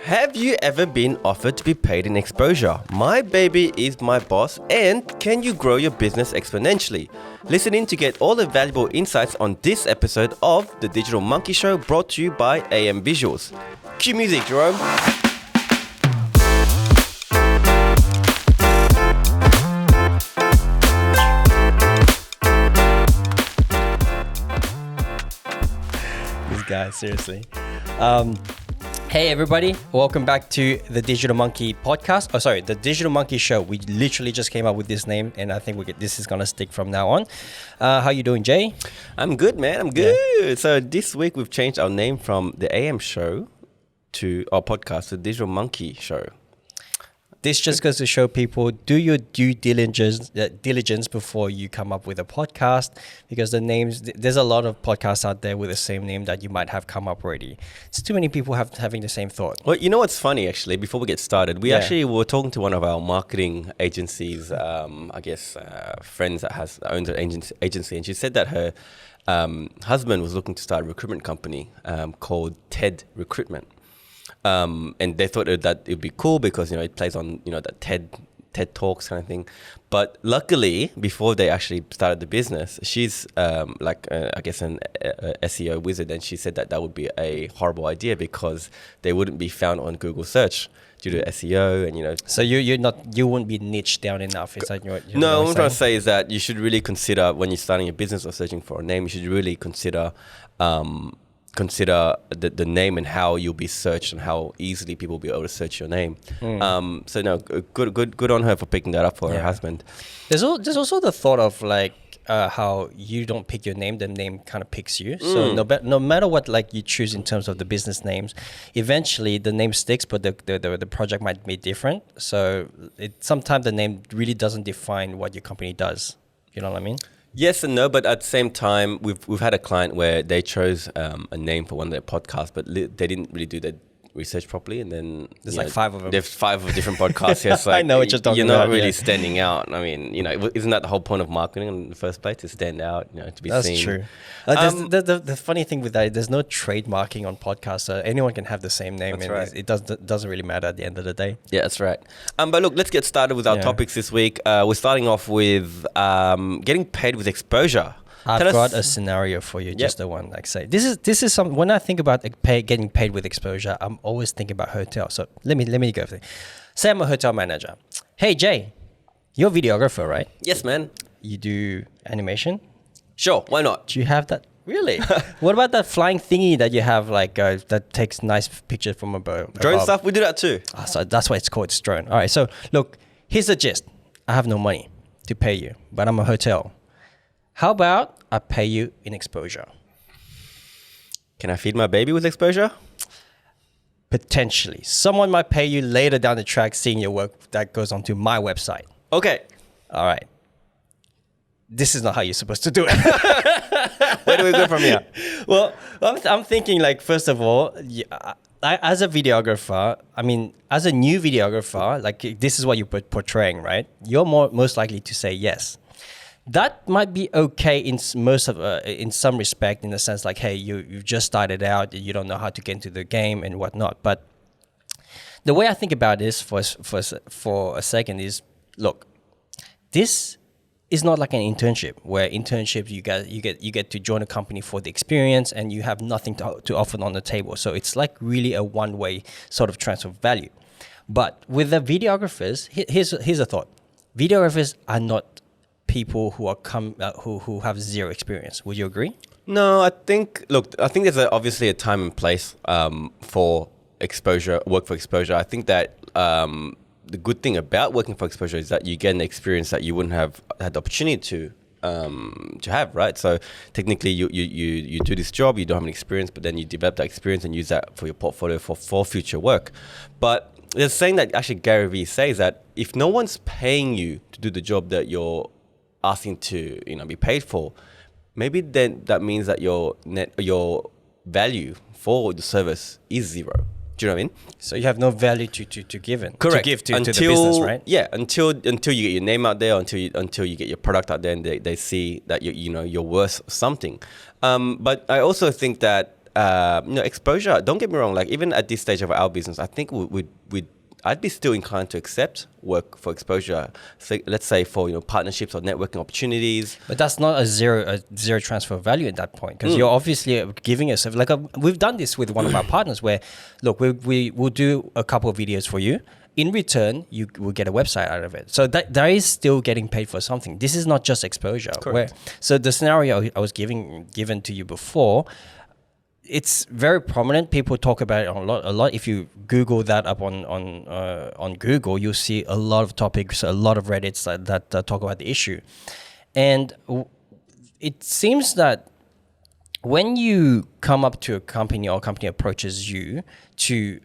Have you ever been offered to be paid in exposure? My baby is my boss, and can you grow your business exponentially? Listen in to get all the valuable insights on this episode of The Digital Monkey Show, brought to you by AM Visuals. Cue music, Jerome. This guy, seriously. Hey everybody, welcome back to the Digital Monkey podcast. The Digital Monkey Show. We literally just came up with this name, and I think this is gonna stick from now on. How you doing, Jay? I'm good, man. I'm good. Yeah. So this week we've changed our name from the AM Show to our podcast, the Digital Monkey Show. This just goes to show people, do your due diligence before you come up with a podcast, because there's a lot of podcasts out there with the same name that you might have come up already. It's too many people having the same thought. Well, you know what's funny, actually, before we get started, we actually were talking to one of our marketing agencies, friends that owns an agency, and she said that her husband was looking to start a recruitment company called TED Recruitment. And they thought that it'd be cool because, it plays on, that TED Talks kind of thing. But luckily, before they actually started the business, she's an SEO wizard. And she said that would be a horrible idea because they wouldn't be found on Google search due to SEO and, So you wouldn't be niched down enough. Is that what you're No, what I'm trying to say is that you should really consider, when you're starting a business or searching for a name, you should really consider the name and how you'll be searched and how easily people will be able to search your name. So no, good on her for picking that up for her husband. There's also the thought of how you don't pick your name, the name kind of picks you. So no matter what you choose in terms of the business names, eventually the name sticks, but the project might be different. So sometimes the name really doesn't define what your company does. You know what I mean? Yes and no, but at the same time, we've had a client where they chose a name for one of their podcasts, but they didn't really do their research properly, and then there's 5 of them. There's 5 of different podcasts. Yes, I know what you're talking about. You're not really yeah. standing out. I mean, isn't that the whole point of marketing in the first place, to stand out, to be That's seen? That's true. The funny thing with that, there's no trademarking on podcasts. So anyone can have the same name, that's and right. it doesn't really matter at the end of the day. Yeah, that's right. But look, let's get started with our topics this week. We're starting off with getting paid with exposure. I've got a scenario for you, just the one. This is some. When I think about getting paid with exposure, I'm always thinking about hotel. So let me go. Say I'm a hotel manager. Hey Jay, you're a videographer, right? Yes, man. You do animation? Sure, why not? Do you have that? Really? What about that flying thingy that you have, that takes nice pictures from above? Drone stuff, we do that too. So that's why it's called drone. All right. So look, here's the gist. I have no money to pay you, but I'm a hotel. How about I pay you in exposure? Can I feed my baby with exposure? Potentially. Someone might pay you later down the track seeing your work that goes onto my website. Okay. All right. This is not how you're supposed to do it. Where do we go from here? Well, I'm thinking first of all, as a videographer, as a new videographer, this is what you're portraying, right? You're most likely to say yes. That might be okay in some respect, in the sense hey, you've just started out, you don't know how to get into the game and whatnot. But the way I think about this for a second is, look, this is not like an internship, where internships you get to join a company for the experience and you have nothing to offer on the table. So it's really a one-way sort of transfer of value. But with the videographers, here's a thought: videographers are not people who are who have zero experience. Would you agree? No, I think there's obviously a time and place for exposure, work for exposure. I think that the good thing about working for exposure is that you get an experience that you wouldn't have had the opportunity to have, right? So technically you do this job, you don't have an experience, but then you develop that experience and use that for your portfolio for future work. But there's a saying that actually Gary Vee says that if no one's paying you to do the job that you're asking to be paid for, maybe then that means that your value for the service is zero. Do you know what I mean? So you have no value to give in. Correct. To give to the business, right? Yeah, until you get your name out there, until you get your product out there, and they see that you're worth something. But I also think that exposure. Don't get me wrong. Like even at this stage of our business, I think I'd be still inclined to accept work for exposure. So let's say for partnerships or networking opportunities. But that's not a zero transfer value at that point, because you're obviously giving yourself we've done this with one of our partners where, look, we will do a couple of videos for you. In return, you will get a website out of it. So that is still getting paid for something. This is not just exposure. Correct. So the scenario I was given to you before, it's very prominent. People talk about it a lot. If you Google that up on Google, you'll see a lot of topics, a lot of Reddits that talk about the issue. And it seems that when you come up to a company or a company approaches you to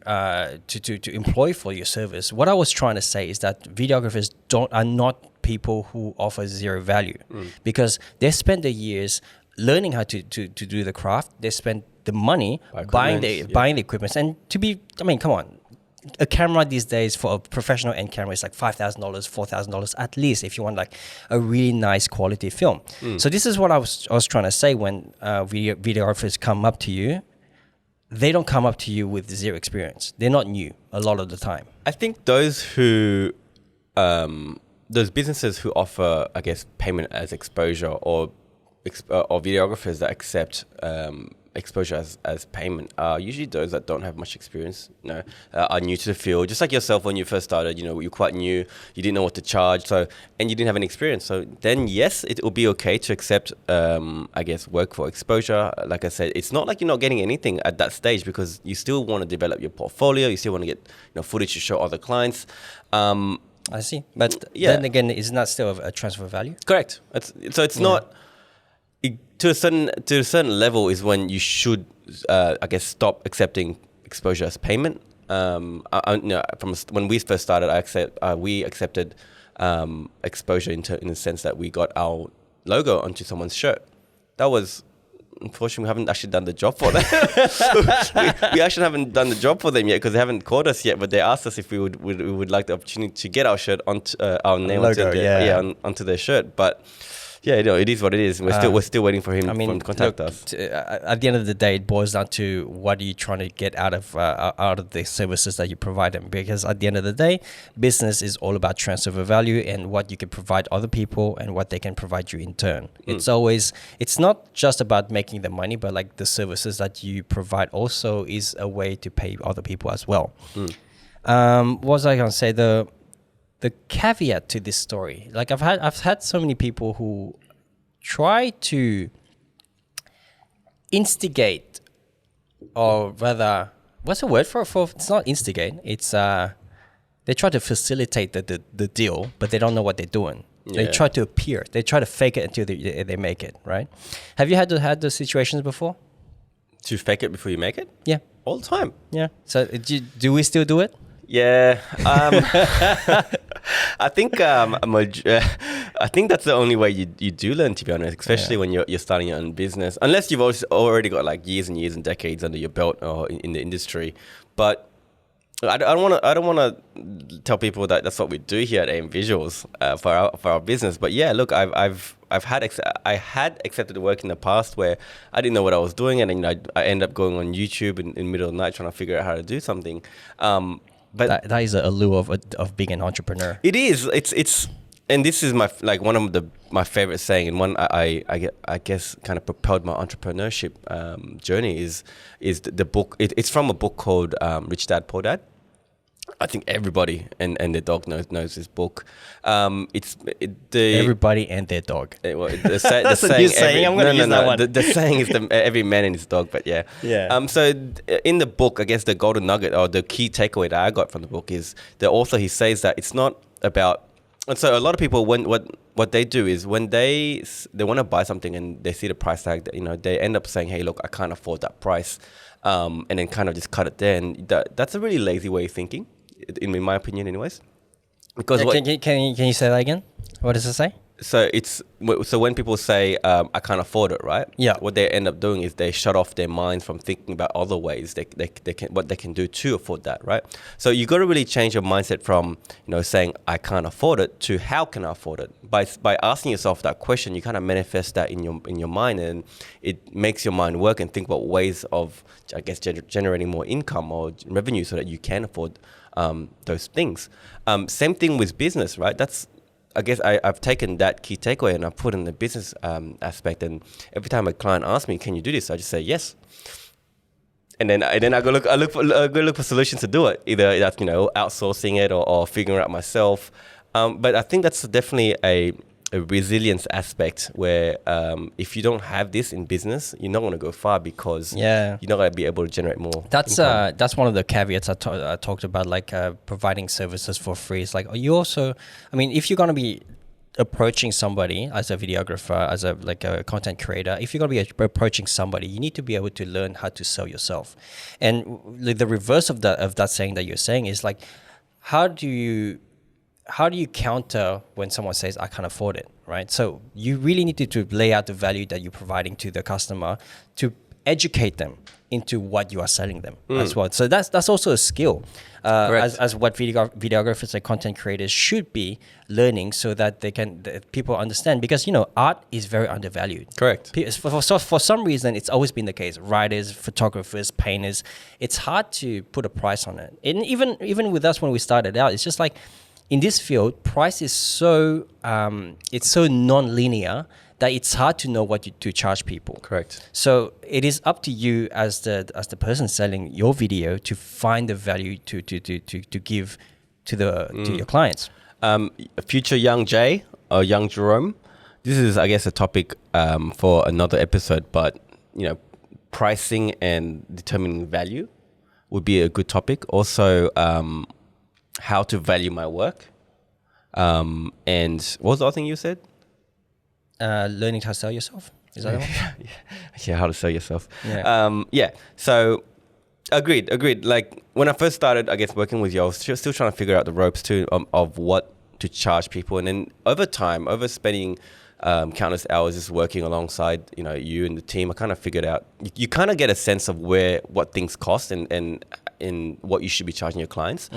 employ for your service, what I was trying to say is that videographers are not people who offer zero value, because they spend the years learning how to do the craft. They spend the money buying the equipment. And come on, a camera these days for a professional end camera is like $5,000, $4,000 at least if you want like a really nice quality film. So this is what I was trying to say. When videographers come up to you, they don't come up to you with zero experience. They're not new a lot of the time. I think those businesses who offer, I guess, payment as exposure or videographers that accept exposure as payment are usually those that don't have much experience, are new to the field. Just like yourself, when you first started, you're quite new, you didn't know what to charge, and you didn't have any experience. So then, yes, it will be okay to accept, I guess, work for exposure. Like I said, it's not like you're not getting anything at that stage, because you still want to develop your portfolio, you still want to get footage to show other clients. I see, but then again, isn't that still a transfer value? Correct. It's not. To a certain level is when you should, I guess, stop accepting exposure as payment. From when we first started, we accepted exposure in the sense that we got our logo onto someone's shirt. That was, unfortunately, we haven't actually done the job for them. we actually haven't done the job for them yet, because they haven't called us yet. But they asked us if we would like the opportunity to get our shirt onto our name onto their shirt, but. Yeah, it is what it is. We're still waiting for him to contact us. At the end of the day, it boils down to what are you trying to get out of the services that you provide them. Because at the end of the day, business is all about transfer of value and what you can provide other people and what they can provide you in turn. It's not just about making the money, but like the services that you provide also is a way to pay other people as well. What was I gonna say? The caveat to this story, like I've had so many people who try to instigate, or rather, what's the word for it's not instigate, it's they try to facilitate the deal, but they don't know what they're doing. They try to appear, they try to fake it until they make it, right? Have you had those situations before? To fake it before you make it? Yeah. All the time. Yeah. So do we still do it? Yeah, I think I think that's the only way you do learn, to be honest. Especially when you're starting your own business, unless you've already got like years and years and decades under your belt or in the industry. But I don't want to tell people that that's what we do here at AM Visuals for our business. But yeah, look, I had accepted work in the past where I didn't know what I was doing, and I end up going on YouTube in the middle of the night trying to figure out how to do something. But that is a allure of being an entrepreneur. It is. It's and this is one of my favorite saying, and one I guess kind of propelled my entrepreneurship journey is the book. It's from a book called Rich Dad Poor Dad. I think everybody and their dog knows this book. Everybody and their dog. The That's a new saying. I'm going to use that one. The saying is every man and his dog, but yeah. Yeah. So in the book, I guess the golden nugget or the key takeaway that I got from the book is the author, he says that it's not about. And so a lot of people, what they do is when they want to buy something and they see the price tag, they end up saying, "Hey, look, I can't afford that price," and then kind of just cut it there. And that's a really lazy way of thinking, in my opinion, anyways. Because can you say that again? What does it say? so when people say I can't afford it, right? Yeah. What they end up doing is they shut off their minds from thinking about other ways they can what they can do to afford that, right? So you got to really change your mindset from saying I can't afford it to how can I afford it. By asking yourself that question, you kind of manifest that in your mind, and it makes your mind work and think about ways of, I guess, generating more income or revenue so that you can afford those things. Same thing with business, right? I guess I've taken that key takeaway and I put in the business aspect. And every time a client asks me, "Can you do this?" I just say yes. And then I go look for solutions to do it. Either that's outsourcing it or figuring it out myself. But I think that's definitely a resilience aspect where if you don't have this in business, you're not going to go far because you're not going to be able to generate more. That's one of the caveats I talked about, like providing services for free. It's like you also, I mean, if you're going to be approaching somebody as a videographer, as a content creator, if you're going to be approaching somebody, you need to be able to learn how to sell yourself. And the reverse of that saying that you're saying is like, how do you counter when someone says I can't afford it, right? So you really need to lay out the value that you're providing to the customer to educate them into what you are selling them as well. So that's also a skill as what videographers and content creators should be learning, so that people understand, because art is very undervalued. Correct. For some reason, it's always been the case. Writers, photographers, painters, it's hard to put a price on it. And even with us when we started out, it's just like, in this field, price is so it's so non-linear that it's hard to know what to charge people. Correct. So it is up to you as the person selling your video to find the value to give to your clients. Future young Jay or young Jerome, this is, I guess, a topic for another episode. But pricing and determining value would be a good topic. Also, how to value my work. And what was the other thing you said? Learning how to sell yourself. Is that the one? Yeah, how to sell yourself. Yeah. So agreed. Like when I first started, I guess, working with you, I was still trying to figure out the ropes too of what to charge people. And then over time, over spending countless hours just working alongside, you and the team, I kind of figured out, you kind of get a sense of what things cost and what you should be charging your clients.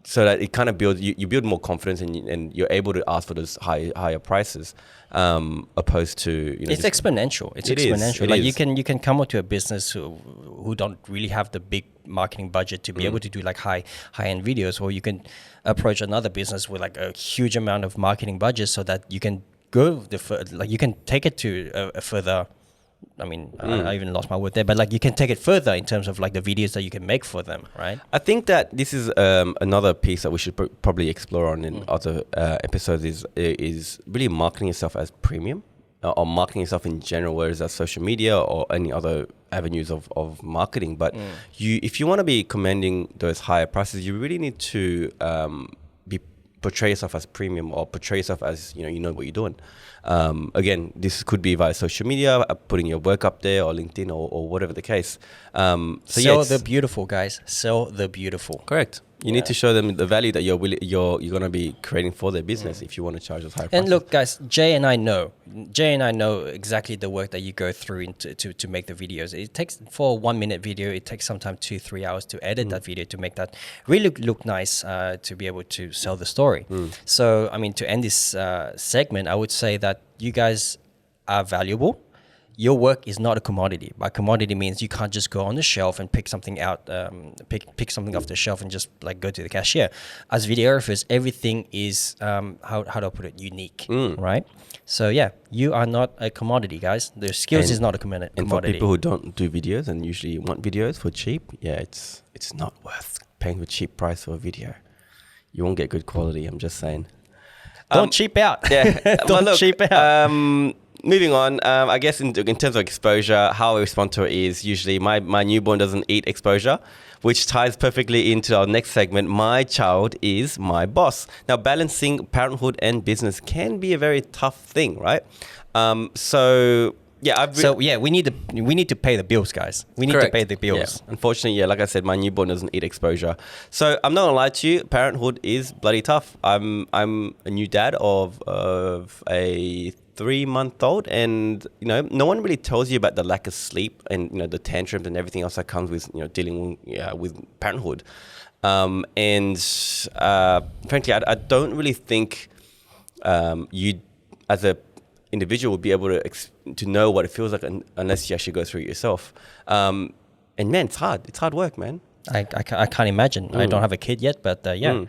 So that it kind of builds, you build more confidence and you're able to ask for those higher prices, opposed to, it's exponential. It's exponential. Like you can come up to a business who don't really have the big marketing budget to be able to do like high end videos, or you can approach another business with like a huge amount of marketing budget, so that you can go you can take it to a further. I mean, I even lost my word there, but like you can take it further in terms of like the videos that you can make for them, right? I think that this is another piece that we should probably explore on in other episodes is really marketing yourself as premium, or marketing yourself in general, whether it's social media or any other avenues of marketing. But if you want to be commanding those higher prices, you really need to portray yourself as premium, or portray yourself as you know what you're doing. Again, this could be via social media, putting your work up there, or LinkedIn, or whatever the case. Sell the beautiful, guys. Sell the beautiful. Correct. You need to show them the value that you're going to be creating for their business if you want to charge those high prices. And look, guys, Jay and I know exactly the work that you go through to make the videos. It takes, for a 1 minute video, it takes sometimes 2-3 hours to edit that video to make that really look nice, to be able to sell the story. So, I mean, to end this segment, I would say that you guys are valuable. Your work is not a commodity. By commodity means you can't just go on the shelf and pick something out, pick something off the shelf and just like go to the cashier. As videographers, everything is how do I put it? Unique, right? So yeah, you are not a commodity, guys. The skills is not a commodity. And for people who don't do videos and usually want videos for cheap, it's not worth paying a cheap price for a video. You won't get good quality. I'm just saying. Don't cheap out. Yeah, don't cheap out. Moving on, I guess in terms of exposure, how I respond to it is usually my newborn doesn't eat exposure, which ties perfectly into our next segment. My child is my boss. Now, balancing parenthood and business can be a very tough thing, right? So So yeah, we need to pay the bills, guys. We need to pay the bills. Yeah. Unfortunately, yeah, like I said, my newborn doesn't eat exposure. So I'm not gonna lie to you, parenthood is bloody tough. I'm a new dad of a 3-month-old, and no one really tells you about the lack of sleep and the tantrums and everything else that comes with dealing with parenthood. And frankly, I don't really think you as a individual would be able to know what it feels like unless you actually go through it yourself. And man, it's hard. It's hard work, man. I can't imagine. I don't have a kid yet, but yeah.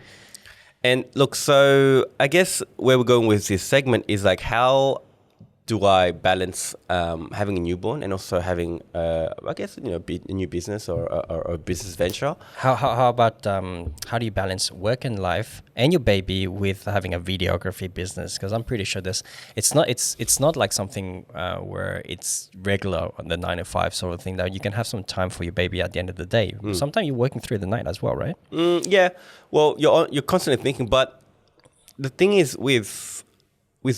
And look, so I guess where we're going with this segment is like, how do I balance having a newborn and also having, I guess, a new business or a business venture? How about how do you balance work and life and your baby with having a videography business? Because I'm pretty sure it's not like something where it's regular on the 9 to 5 sort of thing. That you can have some time for your baby at the end of the day. Sometimes you're working through the night as well, right? Yeah. Well, you're constantly thinking, but the thing is with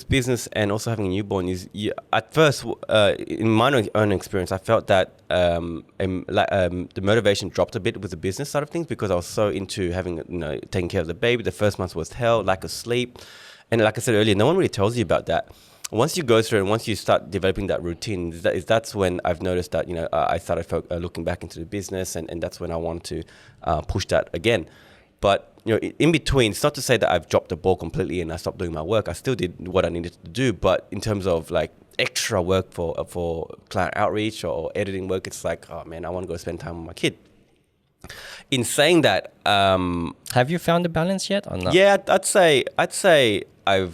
business and also having a newborn is, at first, in my own experience, I felt that the motivation dropped a bit with the business side of things because I was so into having, taking care of the baby. The first month was hell, lack of sleep. And like I said earlier, no one really tells you about that. Once you go through and once you start developing that routine, that's when I've noticed that, I started looking back into the business, and that's when I wanted to push that again. But in between, it's not to say that I've dropped the ball completely and I stopped doing my work. I still did what I needed to do, but in terms of like extra work for client outreach or editing work, it's like, oh man, I want to go spend time with my kid. In saying that, have you found the balance yet or not? Yeah, I'd say I'm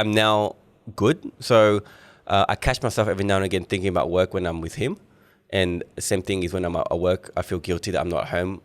now good. So I catch myself every now and again thinking about work when I'm with him, and the same thing is when I'm at work, I feel guilty that I'm not home.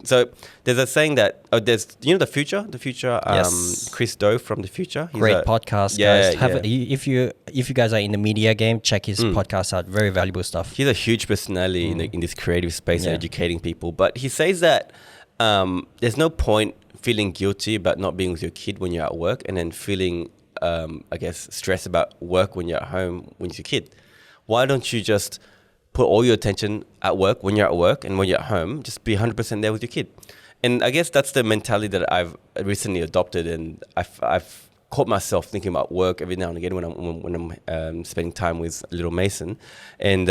So there's a saying that there's the future, yes. Chris Doe from the future. He's great podcast, guys. If you guys are in the media game, check his podcast out. Very valuable stuff. He's a huge personality in this creative space and educating people. But he says that there's no point feeling guilty about not being with your kid when you're at work, and then feeling I guess stressed about work when you're at home with your kid. Why don't you just put all your attention at work when you're at work, and when you're at home, just be 100% there with your kid? And I guess that's the mentality that I've recently adopted, and I've caught myself thinking about work every now and again when I'm spending time with little Mason, and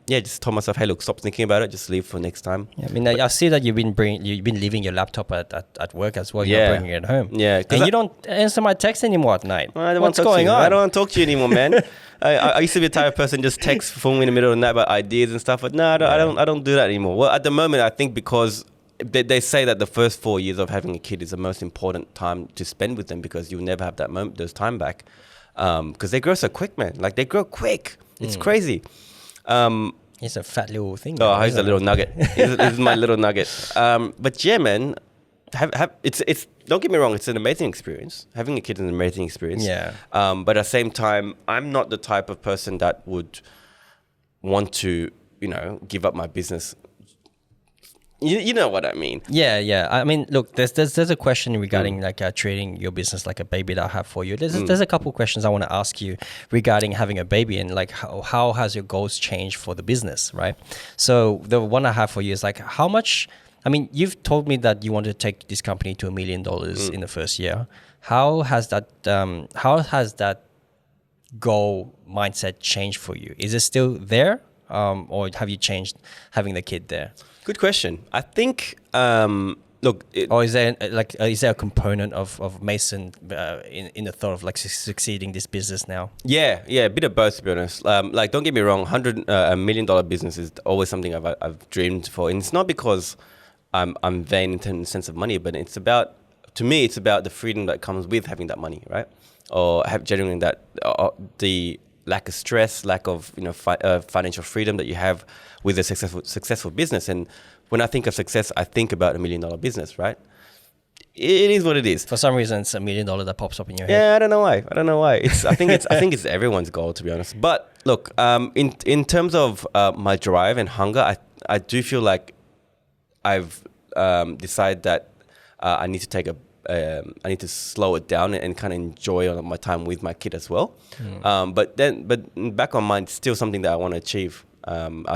just told myself, hey, look, stop thinking about it, just leave for next time. Yeah, I mean, I see that you've been leaving your laptop at work as well. You're bringing it home. Yeah, and you don't answer my text anymore at night. What's going on? I don't want to talk to you anymore, man. I used to be the type of person just text Phuong in the middle of the night about ideas and stuff, but no, I don't do that anymore. Well, at the moment, I think because they say that the first 4 years of having a kid is the most important time to spend with them, because you'll never have those time back, because they grow so quick, man. Like, they grow quick. It's crazy. He's a fat little thing. Oh, he's a little nugget. He's my little nugget. But yeah, man, it's don't get me wrong, it's an amazing experience. Having a kid is an amazing experience. Yeah. But at the same time, I'm not the type of person that would want to, give up my business. You know what I mean? Yeah. I mean, look, there's a question regarding like treating your business like a baby that I have for you. There's a couple of questions I want to ask you regarding having a baby, and like how has your goals changed for the business, right? So the one I have for you is like, how much. I mean, you've told me that you want to take this company to $1 million in the first year. How has that goal mindset changed for you? Is it still there, or have you changed having the kid there? Good question. I think look, or is there a component of Mason in the thought of like succeeding this business now? Yeah, a bit of both, to be honest. Like, don't get me wrong, $100 million business is always something I've dreamed for, and it's not because I'm vain in the sense of money, but it's about the freedom that comes with having that money, right? Or generating that the lack of stress, lack of financial freedom that you have with a successful business. And when I think of success, I think about $1 million business, right? It is what it is. For some reason, it's $1 million that pops up in your head. Yeah, I don't know why. I think it's everyone's goal, to be honest. But look, in terms of my drive and hunger, I do feel like I've decided that I need to take I need to slow it down and kind of enjoy my time with my kid as well. But back on mind, it's still something that I want to achieve.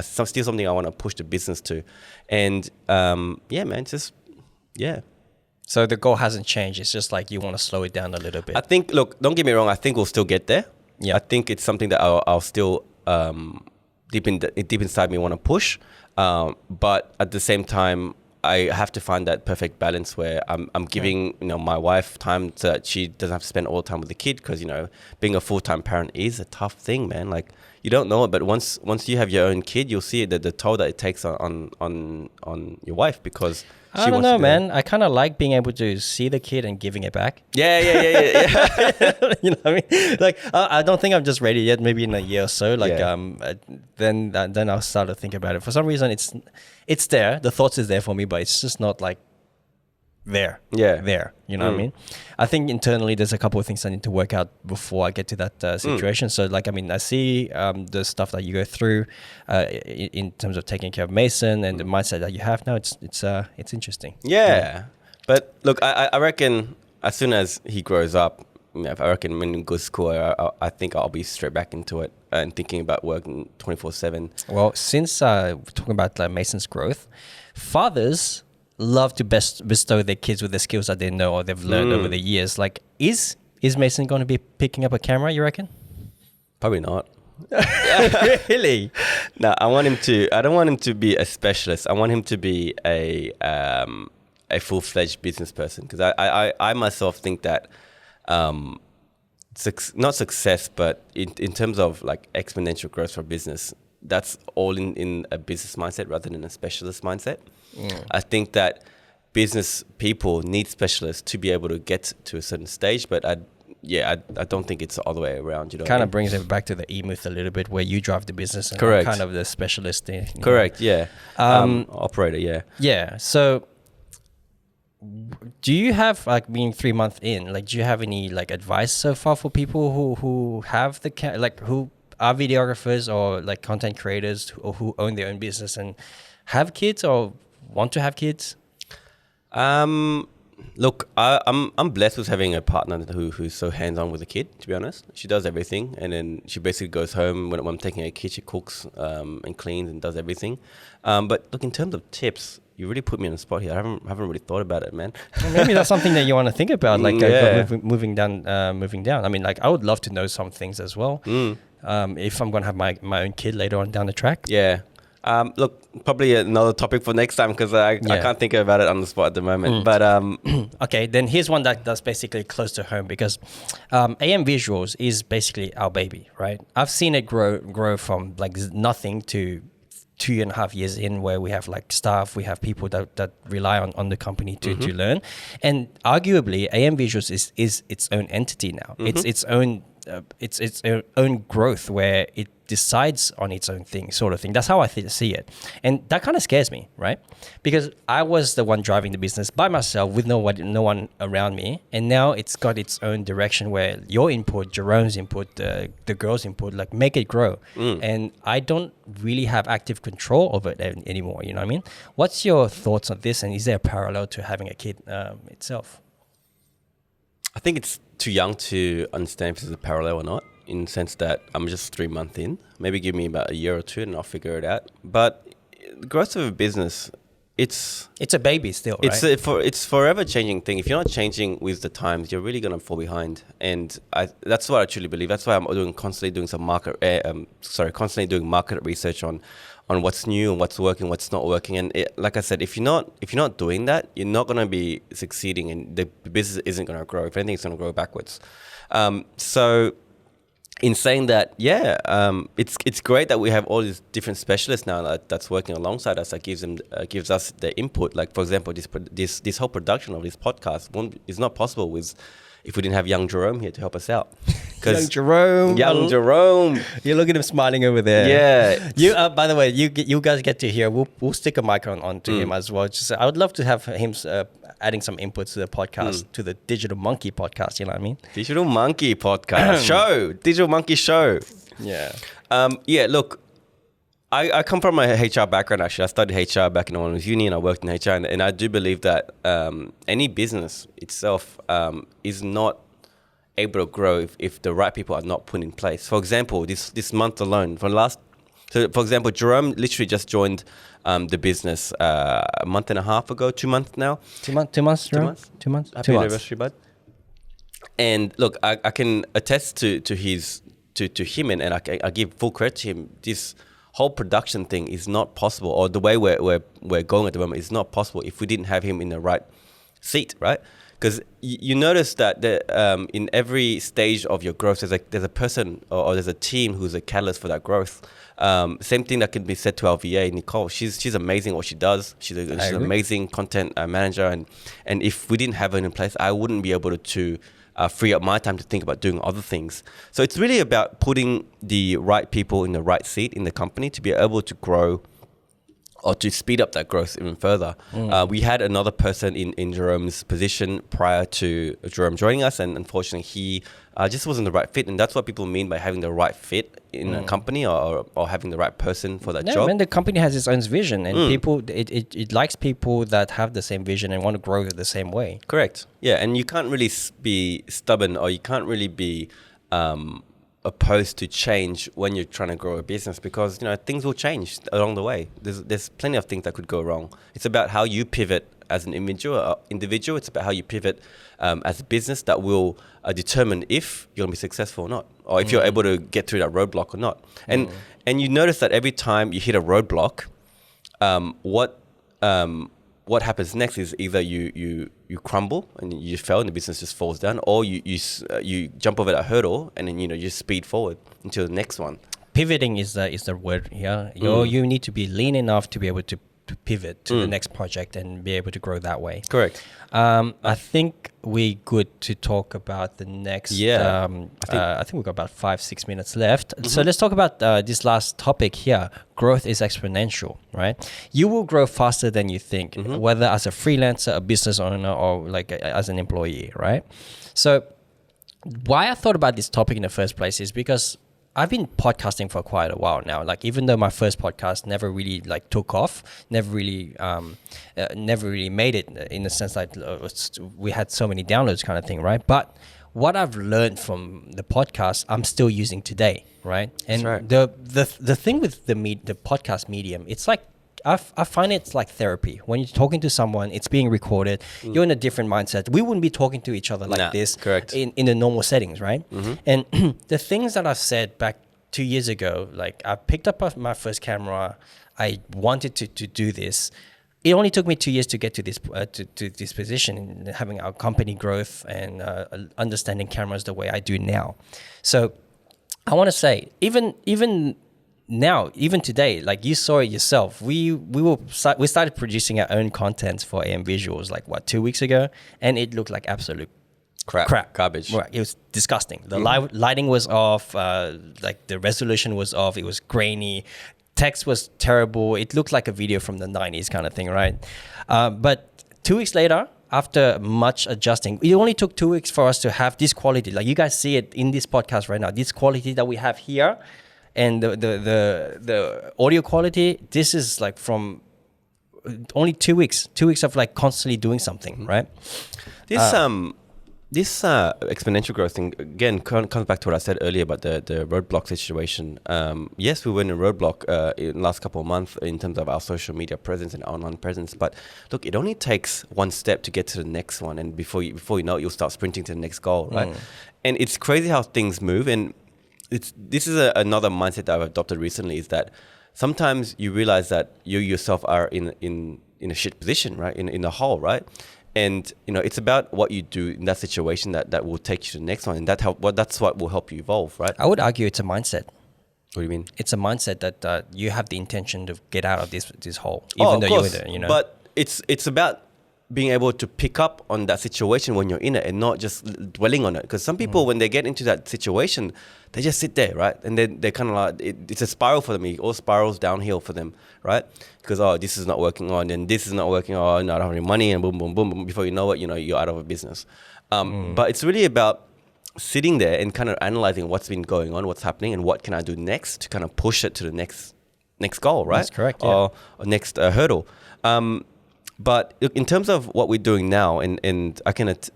Still something I want to push the business to, and yeah, man, just yeah. So the goal hasn't changed. It's just like you want to slow it down a little bit. I think. Look, don't get me wrong. I think we'll still get there. Yeah. I think it's something that I'll still deep inside me want to push. But at the same time, I have to find that perfect balance where I'm giving my wife time so that she doesn't have to spend all the time with the kid, because being a full-time parent is a tough thing, man. Like, you don't know it, but once you have your own kid, you'll see the toll that it takes on your wife, because I don't know, man. I kind of like being able to see the kid and giving it back. Yeah. You know what I mean? Like, I don't think I'm just ready yet. Maybe in a year or so. Like, then I'll start to think about it. For some reason, it's there. The thoughts is there for me, but it's just not like there. You know what I mean? I think internally there's a couple of things I need to work out before I get to that situation. So like, I mean, I see the stuff that you go through in terms of taking care of Mason and the mindset that you have now. It's interesting. Yeah. But look, I reckon as soon as he grows up, I reckon when he goes to school, I think I'll be straight back into it and thinking about working 24/7. Well, since we're talking about Mason's growth, fathers love to bestow their kids with the skills that they know or they've learned over the years. Like, is Mason going to be picking up a camera, you reckon? Probably not. Really? No, I don't want him to be a specialist. I want him to be a full-fledged business person, because I myself think that not success, but in terms of like exponential growth for business, that's all in a business mindset rather than a specialist mindset. I think that business people need specialists to be able to get to a certain stage, but I don't think it's all the way around. Kind of brings it back to the E-myth a little bit, where you drive the business and Correct. kind of the specialist thing. Correct. Yeah. Operator. Yeah. Yeah. So, do you have, like, being 3 months in, like, do you have any like advice so far for people who have who are videographers or like content creators who own their own business and have kids or want to have kids? Look, I'm blessed with having a partner who's so hands-on with a kid, to be honest. She does everything, and then she basically goes home when I'm taking a kid, she cooks and cleans and does everything. But look, in terms of tips, you really put me on the spot here. I haven't really thought about it, man. Well, maybe that's something that you want to think about, like moving down. I mean, like, I would love to know some things as well. If I'm going to have my own kid later on down the track. Yeah. Look, probably another topic for next time, because I can't think about it on the spot at the moment. But okay, then here's one that's basically close to home, because AM Visuals is basically our baby, right? I've seen it grow from like nothing to 2.5 years in, where we have like staff, we have people that rely on the company to learn, and arguably AM Visuals is its own entity now. It's its own growth, where it decides on its own thing, sort of thing. That's how I see it, and that kind of scares me, right? Because I was the one driving the business by myself with no one around me, and now it's got its own direction, where your input, Jerome's input, the girls' input, like, make it grow, and I don't really have active control over it anymore. You know what I mean? What's your thoughts on this, and is there a parallel to having a kid itself? I think it's too young to understand if there's a parallel or not, in the sense that I'm just 3 months in. Maybe give me about a year or two and I'll figure it out. But the growth of a business, it's a baby still, right? It's forever changing thing. If you're not changing with the times, you're really going to fall behind. And that's what I truly believe. That's why I'm constantly doing market research on what's new and what's working, what's not working. And like I said, if you're not doing that, you're not going to be succeeding, and the business isn't going to grow. If anything, it's going to grow backwards. So in saying that, it's great that we have all these different specialists now that's working alongside us, that gives us the input. Like, for example, this whole production of this podcast is not possible if we didn't have young Jerome here to help us out. Young Jerome. You look at him smiling over there. Yeah. You, by the way, you guys get to hear. We'll stick a mic on to him as well. I would love to have him adding some input to the podcast, to the Digital Monkey podcast. You know what I mean? Digital Monkey podcast show. Digital Monkey show. Yeah. Look, I come from a HR background, actually. I studied HR back in when I was uni, and I worked in HR. And I do believe that any business itself is not able to grow if the right people are not put in place. For example, this month alone, for example, Jerome literally just joined the business a month and a half ago, 2 months now. 2 months, Jerome? 2 months? 2 months. Happy anniversary, bud. And look, I can attest to him, and I give full credit to him. This whole production thing is not possible, or the way we're going at the moment is not possible if we didn't have him in the right seat, right? Because you notice that in every stage of your growth, there's a person or there's a team who's a catalyst for that growth. Same thing that can be said to our VA, Nicole. She's amazing at what she does. She's an amazing content manager, and if we didn't have her in place, I wouldn't be able to free up my time to think about doing other things. So it's really about putting the right people in the right seat in the company to be able to grow or to speed up that growth even further. We had another person in Jerome's position prior to Jerome joining us, and unfortunately he just wasn't the right fit. And that's what people mean by having the right fit in a company, or having the right person for that job. When the company has its own vision, and people, it likes people that have the same vision and want to grow the same way. Correct. Yeah, and you can't really be stubborn, or you can't really be opposed to change when you're trying to grow a business, because things will change along the way. There's plenty of things that could go wrong. It's about how you pivot as an individual. It's about how you pivot as a business that will determine if you're gonna be successful or not, or if you're able to get through that roadblock or not. And you notice that every time you hit a roadblock, what happens next is either you crumble and you fail and the business just falls down, or you jump over that hurdle and then you speed forward until the next one. Pivoting is the word here. You need to be lean enough to be able to pivot to the next project and be able to grow that way. Correct. I think we're good to talk about the next. I think we've got about 5-6 minutes left. So let's talk about this last topic here. Growth is exponential, right? You will grow faster than you think, whether as a freelancer, a business owner, or like as an employee, right? So why I thought about this topic in the first place is because I've been podcasting for quite a while now. Like, even though my first podcast never really took off, never really made it in the sense that we had so many downloads, kind of thing, right? But what I've learned from the podcast, I'm still using today, right? And right. the thing with the podcast medium, it's like, I find it's like therapy. When you're talking to someone, it's being recorded. You're in a different mindset. We wouldn't be talking to each other like this correct. in the normal settings, right? And the things that I've said back 2 years ago, like I picked up my first camera. I wanted to do this. It only took me 2 years to get to this position, and having our company growth and understanding cameras the way I do now. So I want to say, even now, even today, like you saw it yourself, we started producing our own contents for AM Visuals 2 weeks ago, and it looked like absolute crap, garbage. Right, it was disgusting. The lighting was off, the resolution was off. It was grainy. Text was terrible. It looked like a video from the 90s kind of thing, right? But 2 weeks later, after much adjusting, it only took 2 weeks for us to have this quality. Like you guys see it in this podcast right now, this quality that we have here. And the audio quality, this is like from only 2 weeks of like constantly doing something, right? This exponential growth thing again comes back to what I said earlier about the roadblock situation. Yes, we were in a roadblock in the last couple of months in terms of our social media presence and online presence. But look, it only takes one step to get to the next one, and before you know it, you'll start sprinting to the next goal, right? And it's crazy how things move. And this is another mindset that I've adopted recently, is that sometimes you realize that you yourself are in a shit position, right? In a hole, right? And it's about what you do in that situation that will take you to the next one, and that's what will help you evolve, right? I would argue it's a mindset. What do you mean? It's a mindset that you have the intention to get out of this hole, even though you're there. But it's about being able to pick up on that situation when you're in it, and not just dwelling on it. Because some people, when they get into that situation, they just sit there, right? And then they're kind of like, it's a spiral for them. It all spirals downhill for them, right? Because, this is not working on, and this is not working on, I don't have any money, and boom, boom, boom, boom. Before you know it, you're out of a business. But it's really about sitting there and kind of analyzing what's been going on, what's happening, and what can I do next to kind of push it to the next next goal, right? That's correct, yeah. Or next hurdle. But in terms of what we're doing now, and I guess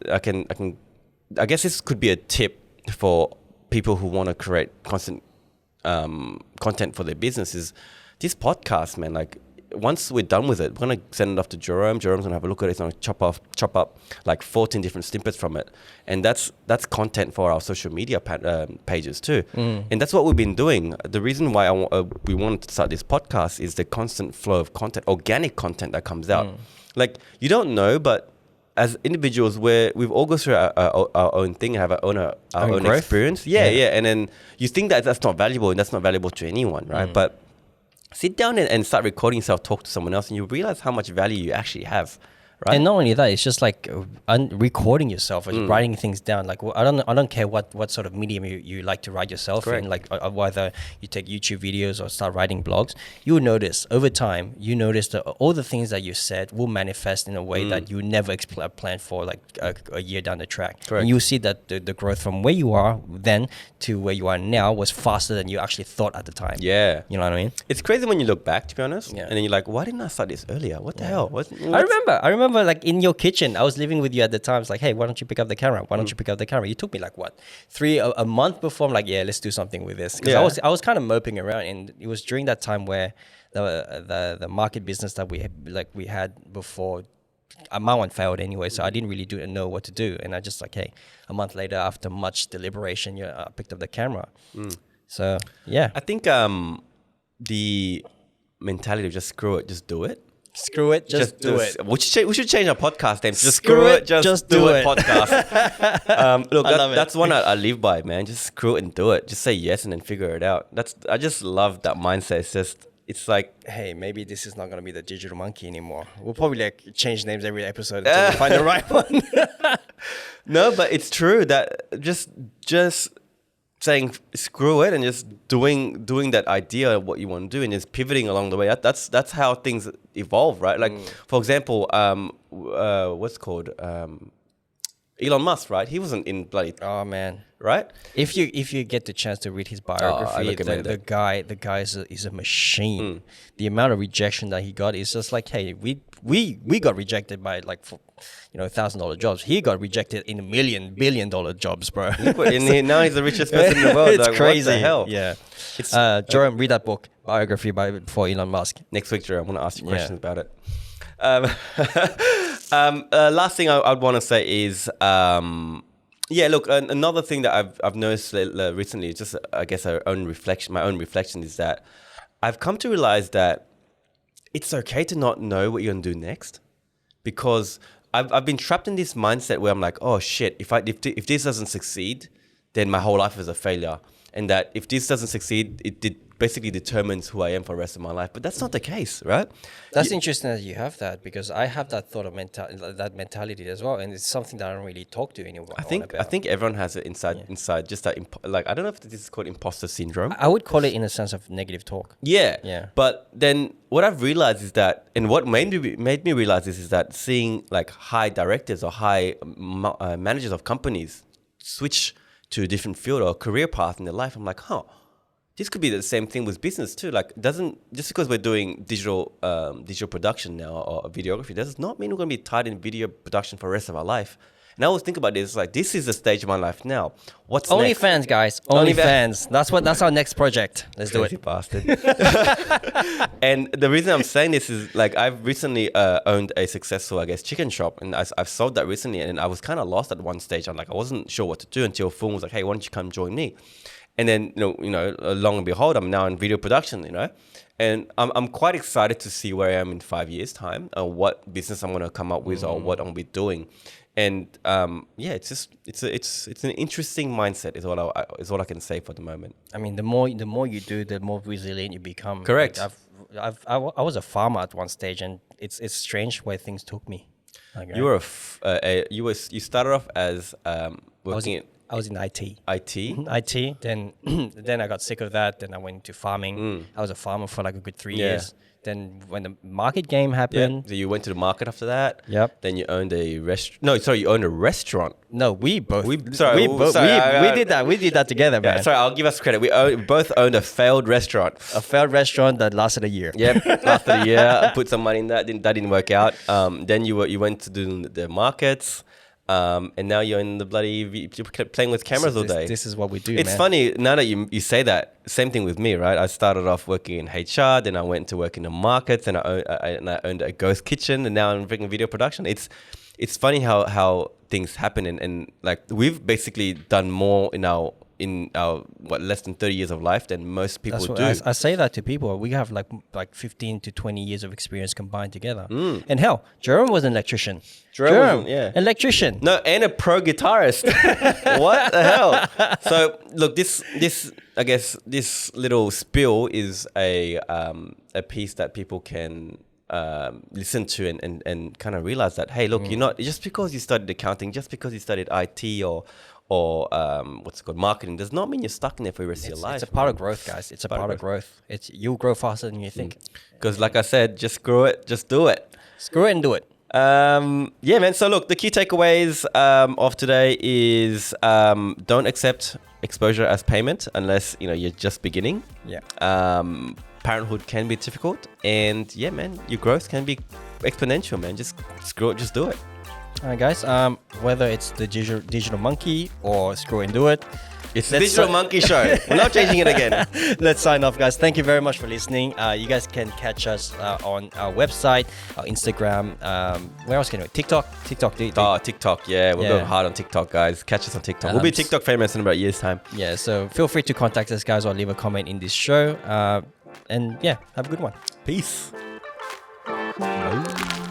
this could be a tip for people who want to create constant content for their business. Is this podcast, man? Like, once we're done with it, we're gonna send it off to Jerome. Jerome's gonna have a look at it. He's gonna chop up like 14 different snippets from it, and that's content for our social media pages too. And that's what we've been doing. The reason why we wanted to start this podcast is the constant flow of content, organic content that comes out. Like, you don't know, but as individuals, we've all go through our own thing, have our own growth. experience. Yeah, and then you think that that's not valuable, and that's not valuable to anyone, right? But sit down and start recording yourself, talk to someone else, and you realize how much value you actually have, right? And not only that, it's just like recording yourself, or writing things down. Like, I don't care what sort of medium you like to write yourself in. Like, whether you take YouTube videos or start writing blogs, you will notice over time. You notice that all the things that you said will manifest in a way that you never planned for, like a year down the track. Correct. And you see that the growth from where you are then to where you are now was faster than you actually thought at the time. Yeah. You know what I mean? It's crazy when you look back, to be honest. Yeah. And then you're like, why didn't I start this earlier? What the hell? I remember like in your kitchen, I was living with you at the time. It's like, hey, why don't you pick up the camera? Why don't you pick up the camera? You took me like what, a month before. I'm like, yeah, let's do something with this. Because I was kind of moping around, and it was during that time where the market business that we had before, my one failed anyway, so I didn't really know what to do. And I just like, hey, a month later, after much deliberation, I picked up the camera. So yeah, I think the mentality of just screw it, just do it. Screw it, just do it. We should change our podcast name. Just Screw it, just do it. Podcast. Look, I love it. that's one I live by, man. Just screw it and do it. Just say yes and then figure it out. I just love that mindset. It's like, hey, maybe this is not going to be the digital monkey anymore. We'll probably like change names every episode until we find the right one. no, but it's true that just saying screw it and just doing that idea of what you want to do and just pivoting along the way. That's how things evolve, right? Like, for example, what's it called? Elon Musk, right? He wasn't in bloody. Oh man, right? If you get the chance to read his biography, the guy is a machine. The amount of rejection that he got is just like, hey, we got rejected by like $1,000 jobs. He got rejected in $1 billion jobs, bro. And now he's the richest person in the world. It's like, crazy. What the hell? Yeah. Jerome, read that book, biography for Elon Musk. Next week, Jerome, I want to ask you questions about it. Last thing I'd want to say is, look, another thing that I've noticed recently, just I guess my own reflection is that I've come to realize that it's okay to not know what you're gonna do next, because I've been trapped in this mindset where I'm like, oh shit, if this doesn't succeed, then my whole life is a failure, and that if this doesn't succeed, it basically determines who I am for the rest of my life. But that's not the case, right? That's interesting that you have that, because I have that thought of that mentality as well, and it's something that I don't really talk to anyone. I think everyone has it inside. Just that, like, I don't know if this is called imposter syndrome. I would call it in a sense of negative talk. Yeah. But then what I've realized is that, and what made me realize this is that seeing like high directors or high managers of companies switch to a different field or career path in their life, I'm like, this could be the same thing with business too. Like, just because we're doing digital production now or videography does not mean we're going to be tied in video production for the rest of our life. And I always think about this, like, this is the stage of my life now. What's next? OnlyFans, guys. OnlyFans. That's our next project. Let's do it. Bastard. And the reason I'm saying this is, like, I've recently owned a successful, I guess, chicken shop, and I've sold that recently, and I was kind of lost at one stage. I'm like, I wasn't sure what to do until Phuong was like, hey, why don't you come join me? And then, long and behold, I'm now in video production, and I'm quite excited to see where I am in 5 years' time, what business I'm going to come up with or what I'm going to be doing. And it's an interesting mindset is what I can say for the moment. I mean, the more you do, the more resilient you become. Correct. Like I was a farmer at one stage, and it's strange where things took me. Like, You were you started off as working I was in IT. IT. IT. Then then I got sick of that. Then I went into farming. I was a farmer for like a good 3 Yeah. years. Then when the market game Yeah. happened, So you went to the market after that. Yep. Then you owned a restaurant. No, sorry, you owned a restaurant. no, we both We- sorry, we sorry, we did that. We did that together, Yeah, man. sorry, I'll give us credit. We both owned a failed restaurant. A failed restaurant that lasted a year. Yep. After the year, I put some money in that. That didn't work out. Then you went to do the markets. And now you're in the you're playing with cameras all day. This is what we do. It's man. funny now that you say that. Same thing with me, right? I started off working in HR, then I went to work in the markets, and I owned a ghost kitchen, and now I'm bringing video production. It's funny how things happen, and like we've basically done more in our less than 30 years of life than most people That's what do. I say that to people. We have like 15 to 20 years of experience combined together. Mm. And hell, Jerome was an electrician. Jerome was, yeah. Electrician. No, and a pro guitarist. What the hell? So look, this I guess this little spill is a piece that people can listen to and kind of realize that, hey, look, you're not just because you studied accounting, just because you studied IT or what's it called, marketing, does not mean you're stuck in there for the rest of your life. It's a part of growth, guys. It's a part of growth. You'll grow faster than you think. Because like I said, just screw it, just do it. Screw it and do it. Yeah, man. So look, the key takeaways of today is don't accept exposure as payment unless you're just beginning. Yeah. Parenthood can be difficult, and yeah, man, your growth can be exponential, man. Just screw it, just do it. All right, guys. Whether it's the digital monkey or screw and do it, It's the Digital Monkey Show. We're not changing it again. let's sign off, guys. Thank you very much for listening. You guys can catch us on our website, our Instagram. Where else can we? TikTok. TikTok. TikTok. Yeah, we're going hard on TikTok, guys. Catch us on TikTok. We'll be TikTok famous in about a year's time. Yeah. So feel free to contact us, guys, or leave a comment in this show. And yeah, have a good one. Peace. Bye.